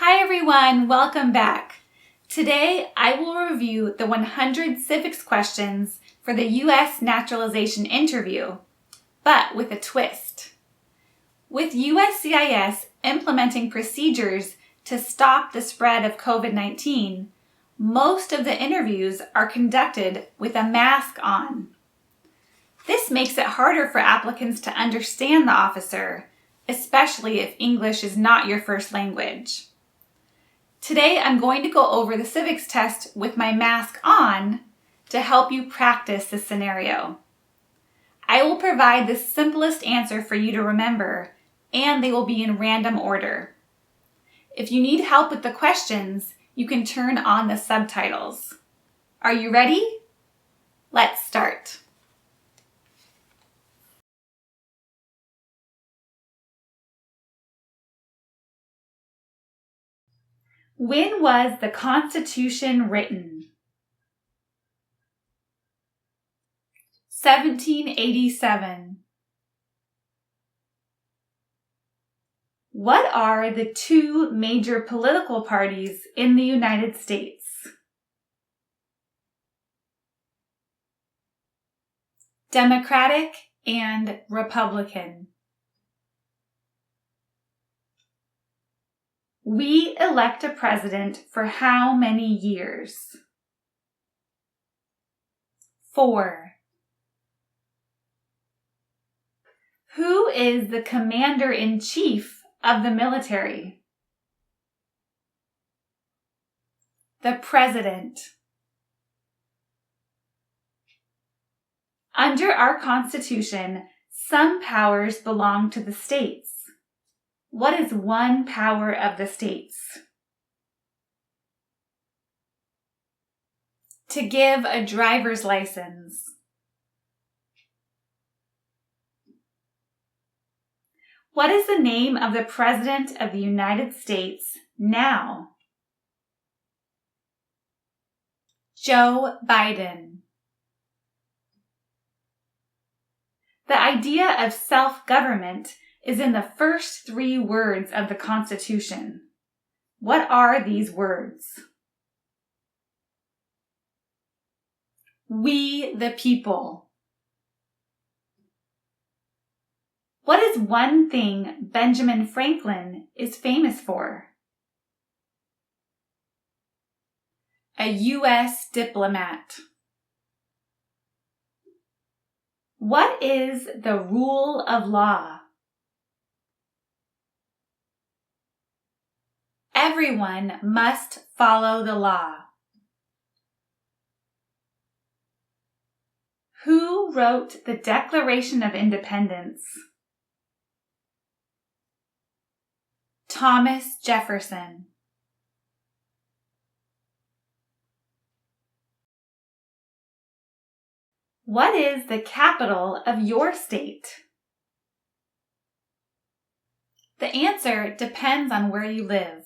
Hi everyone, welcome back. Today I will review the 100 civics questions for the US Naturalization interview, but with a twist. With USCIS implementing procedures to stop the spread of COVID-19, most of the interviews are conducted with a mask on. This makes it harder for applicants to understand the officer, especially if English is not your first language. Today, I'm going to go over the civics test with my mask on to help you practice this scenario. I will provide the simplest answer for you to remember, and they will be in random order. If you need help with the questions, you can turn on the subtitles. Are you ready? Let's start. When was the Constitution written? 1787. What are the two major political parties in the United States? Democratic and Republican. We elect a president for how many years? 4. Who is the commander-in-chief of the military? The president. Under our Constitution, some powers belong to the states. What is one power of the states? To give a driver's license. What is the name of the President of the United States now? Joe Biden. The idea of self-government is in the first 3 words of the Constitution. What are these words? We the people. What is one thing Benjamin Franklin is famous for? A US diplomat. What is the rule of law? Everyone must follow the law. Who wrote the Declaration of Independence? Thomas Jefferson. What is the capital of your state? The answer depends on where you live.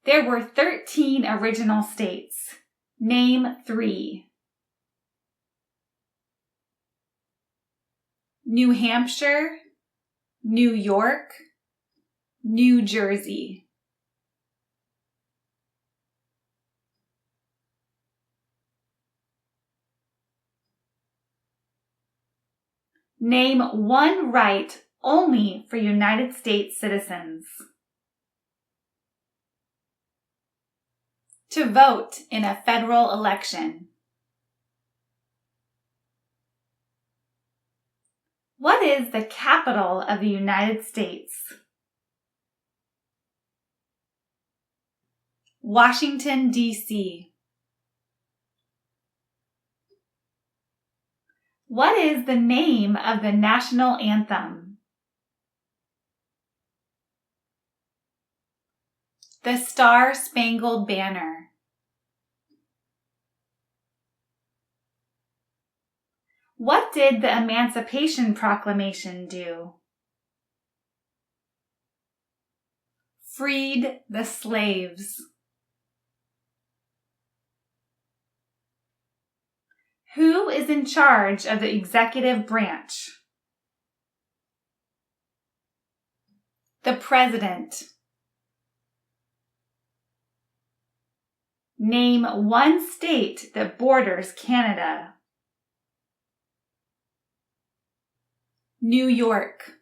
There were 13 original states. Name 3. New Hampshire, New York, New Jersey. Name one right only for United States citizens. To vote in a federal election. What is the capital of the United States? Washington, D.C. What is the name of the national anthem? The Star-Spangled Banner. What did the Emancipation Proclamation do? Freed the slaves. Who is in charge of the executive branch? The President. Name one state that borders Canada. New York.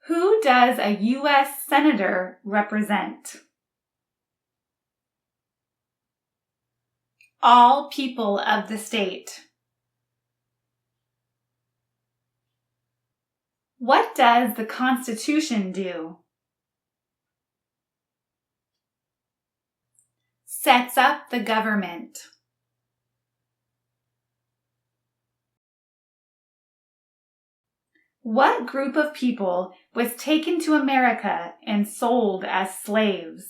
Who does a U.S. Senator represent? All people of the state. What does the Constitution do? Sets up the government. What group of people was taken to America and sold as slaves?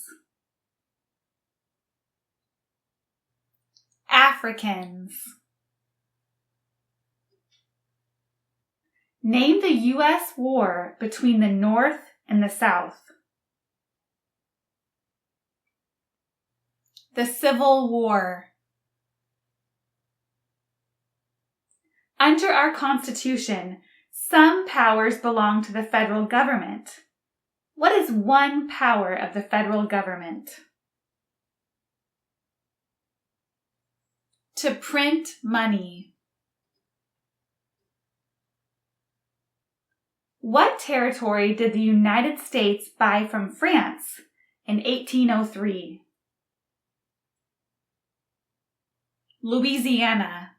Africans. Name the U.S. war between the North and the South. The Civil War. Under our Constitution, some powers belong to the federal government. What is one power of the federal government? To print money. What territory did the United States buy from France in 1803? Louisiana.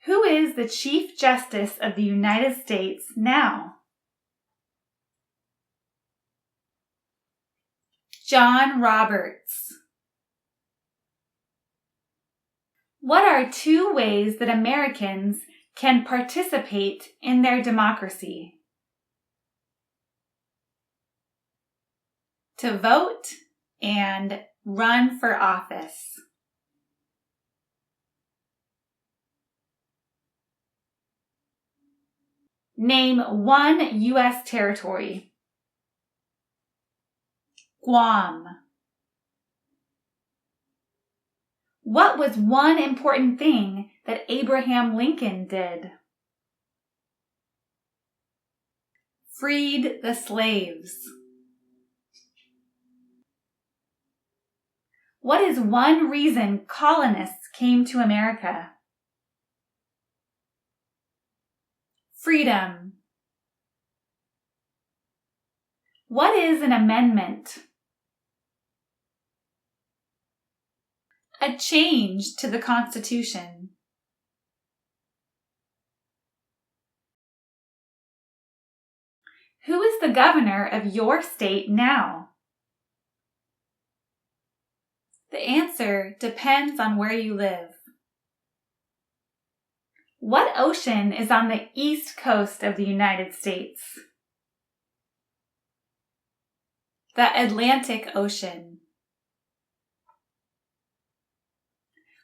Who is the Chief Justice of the United States now? John Roberts. What are two ways that Americans can participate in their democracy? To vote and run for office. Name one U.S. territory. Guam. What was one important thing that Abraham Lincoln did? Freed the slaves. What is one reason colonists came to America? Freedom. What is an amendment? A change to the Constitution. Who is the governor of your state now? The answer depends on where you live. What ocean is on the east coast of the United States? The Atlantic Ocean.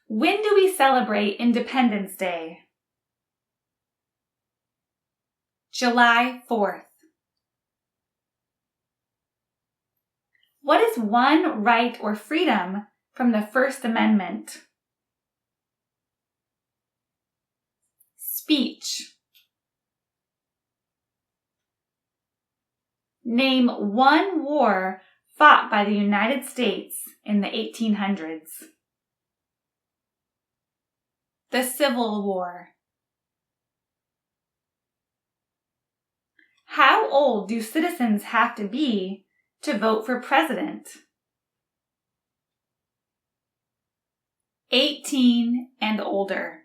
When do we celebrate Independence Day? July 4th. What is one right or freedom from the First Amendment? Speech. Name one war fought by the United States in the 1800s. The Civil War. How old do citizens have to be to vote for president? 18 and older.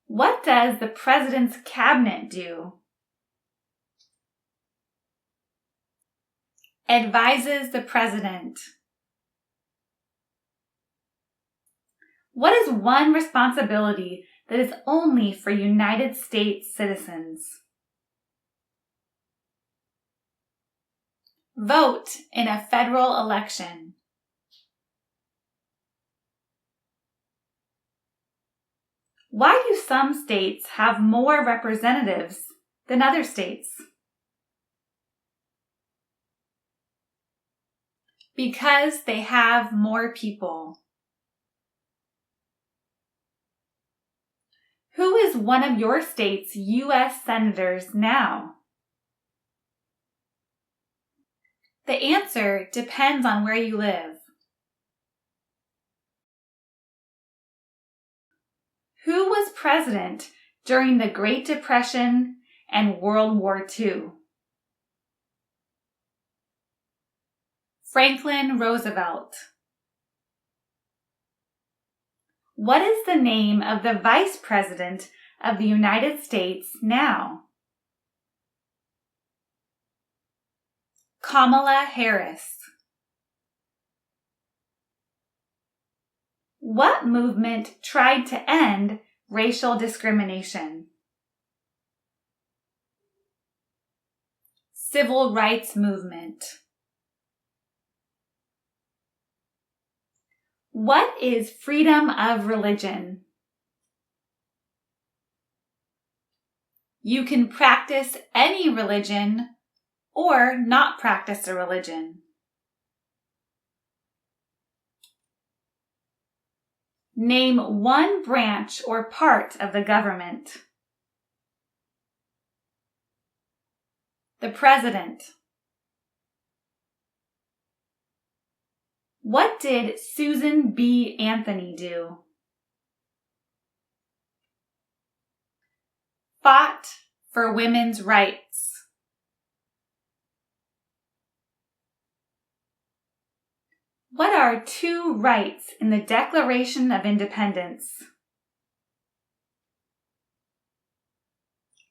What does the president's cabinet do? Advises the president. What is one responsibility that is only for United States citizens? Vote in a federal election. Why do some states have more representatives than other states? Because they have more people. one of your state's U.S. senators now? The answer depends on where you live. Who was president during the Great Depression and World War II? Franklin Roosevelt. What is the name of the Vice President of the United States now? Kamala Harris. What movement tried to end racial discrimination? Civil rights movement. What is freedom of religion? You can practice any religion or not practice a religion. Name one branch or part of the government. The President. What did Susan B. Anthony do? Fought for women's rights. What are two rights in the Declaration of Independence?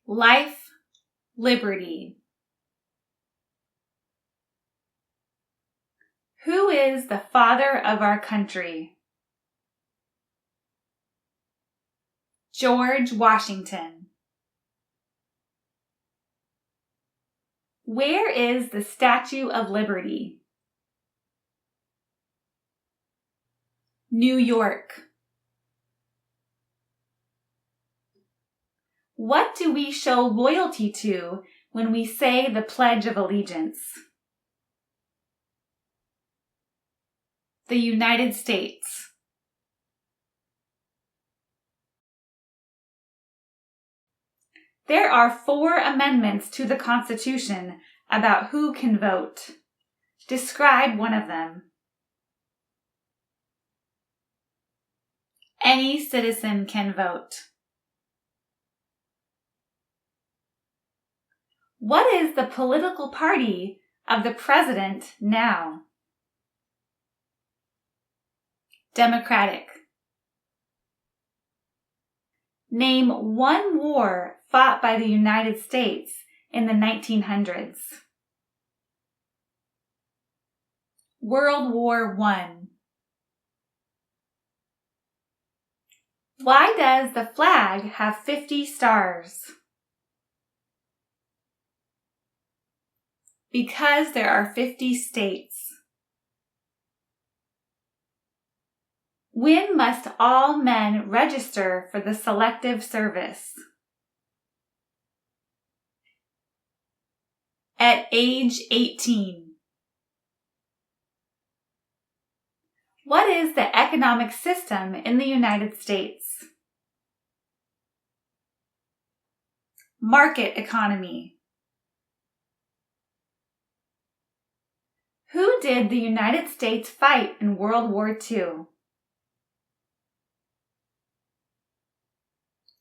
Life, liberty. Who is the father of our country? George Washington. Where is the Statue of Liberty? New York. What do we show loyalty to when we say the Pledge of Allegiance? The United States. There are 4 amendments to the Constitution about who can vote. Describe one of them. Any citizen can vote. What is the political party of the president now? Democratic. Name one war fought by the United States in the 1900s. World War I. Why does the flag have 50 stars? Because there are 50 states. When must all men register for the Selective Service? At age 18. What is the economic system in the United States? Market economy. Who did the United States fight in World War II?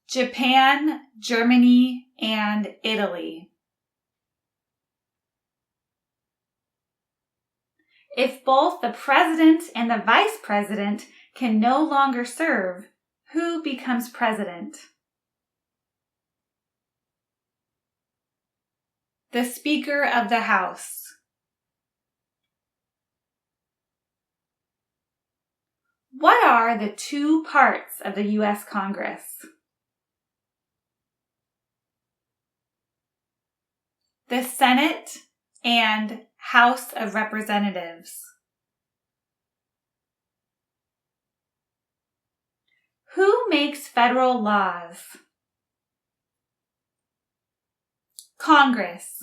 Japan, Germany, and Italy. If both the president and the vice president can no longer serve, who becomes president? The Speaker of the House. What are the 2 parts of the U.S. Congress? The Senate and House of Representatives. Who makes federal laws? Congress.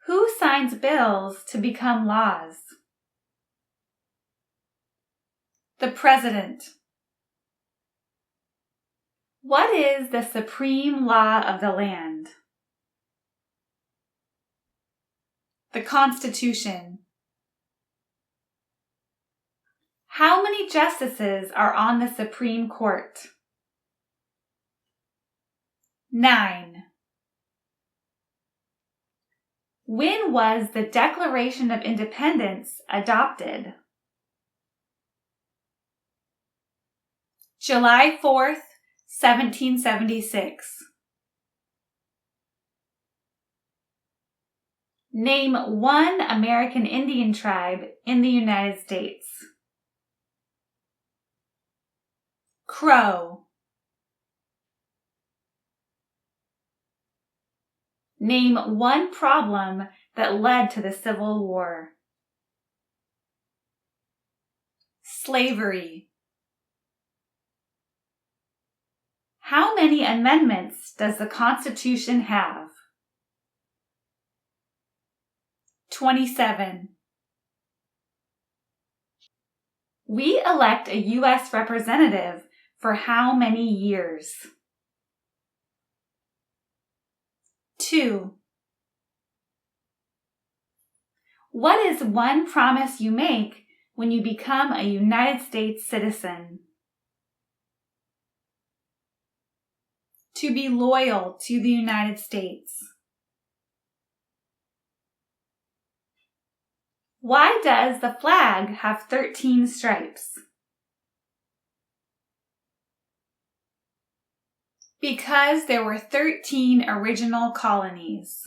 Who signs bills to become laws? The President. What is the supreme law of the land? The Constitution. How many justices are on the Supreme Court? 9. When was the Declaration of Independence adopted? July 4th, 1776. Name one American Indian tribe in the United States. Crow. Name one problem that led to the Civil War. Slavery. How many amendments does the Constitution have? 27. We elect a U.S. representative for how many years? 2. What is one promise you make when you become a United States citizen? To be loyal to the United States. Why does the flag have 13 stripes? Because there were 13 original colonies.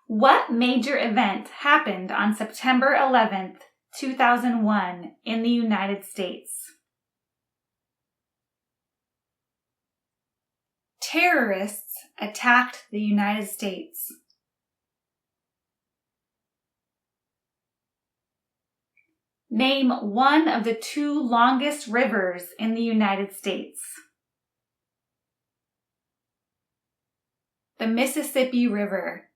What major event happened on September 11th, 2001 in the United States? Terrorists attacked the United States. Name one of the 2 longest rivers in the United States. The Mississippi River.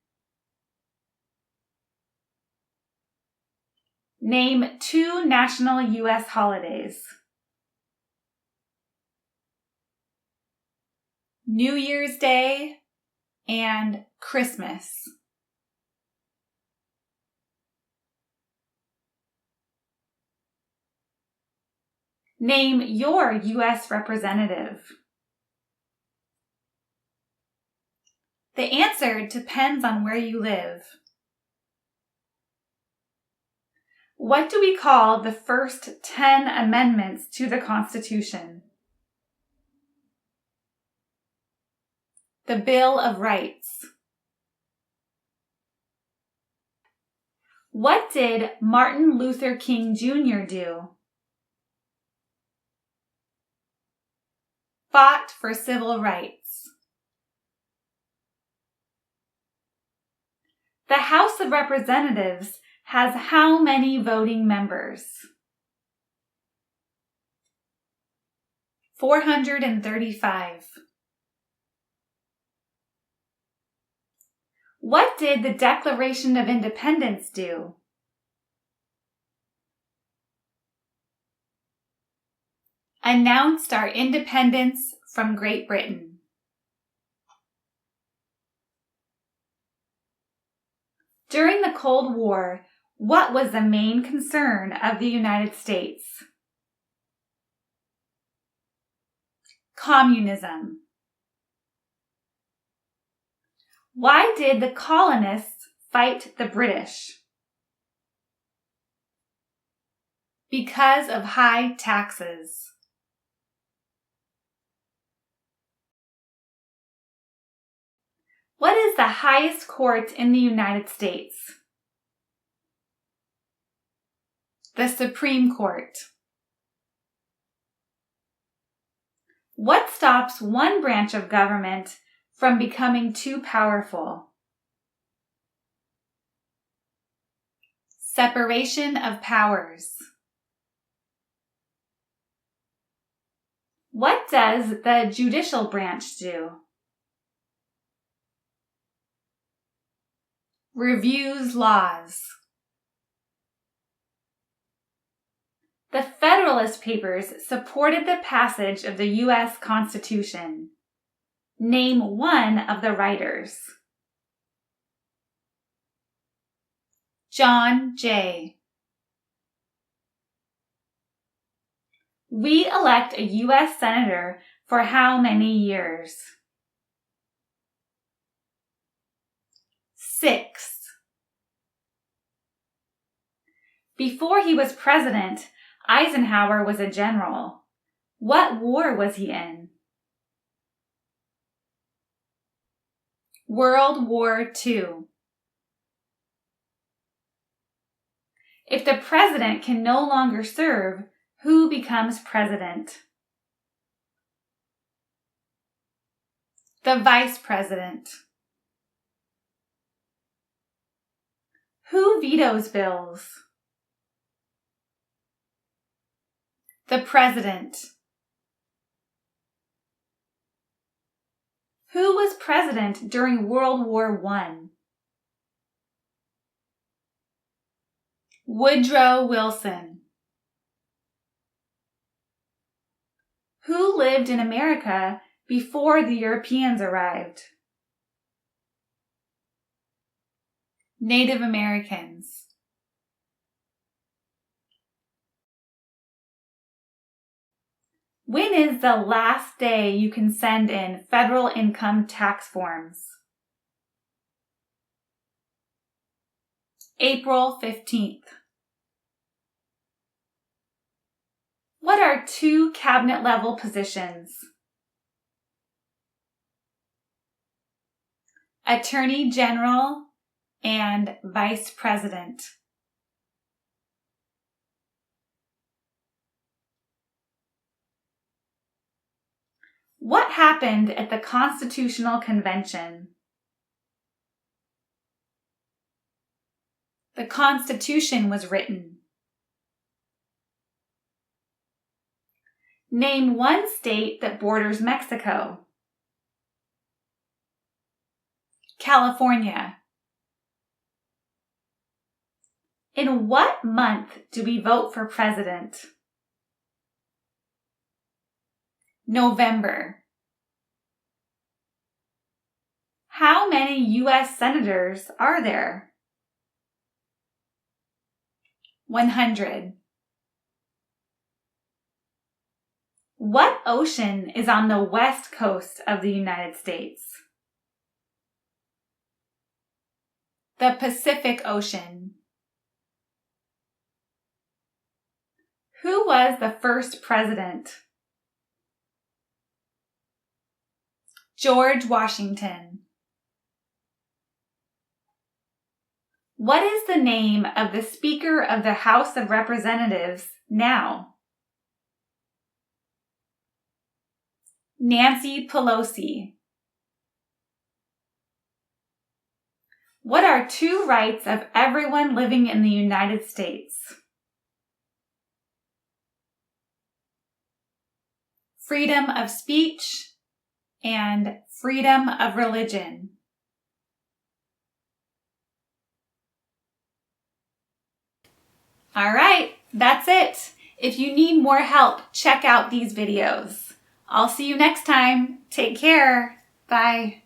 Name 2 national U.S. holidays. New Year's Day and Christmas. Name your U.S. representative. The answer depends on where you live. What do we call the first 10 amendments to the Constitution? The Bill of Rights. What did Martin Luther King Jr. do? Fought for civil rights. The House of Representatives has how many voting members? 435. What did the Declaration of Independence do? Announced our independence from Great Britain. During the Cold War, what was the main concern of the United States? Communism. Why did the colonists fight the British? Because of high taxes. What is the highest court in the United States? The Supreme Court. What stops one branch of government from becoming too powerful? Separation of powers. What does the judicial branch do? Reviews laws. The Federalist Papers supported the passage of the U.S. Constitution. Name one of the writers. John Jay. We elect a U.S. Senator for how many years? 6. Before he was president, Eisenhower was a general. What war was he in? World War II. If the president can no longer serve, who becomes president? The vice president. Who vetoes bills? The president. Who was president during World War I? Woodrow Wilson. Who lived in America before the Europeans arrived? Native Americans. When is the last day you can send in federal income tax forms? April 15th. What are 2 cabinet-level positions? Attorney General and Vice President. What happened at the Constitutional Convention? The Constitution was written. Name one state that borders Mexico. California. In what month do we vote for president? November. How many U.S. senators are there? 100. What ocean is on the west coast of the United States? The Pacific Ocean. Who was the first president? George Washington. What is the name of the Speaker of the House of Representatives now? Nancy Pelosi. What are 2 rights of everyone living in the United States? Freedom of speech and freedom of religion. All right, that's it. If you need more help, check out these videos. I'll see you next time. Take care. Bye.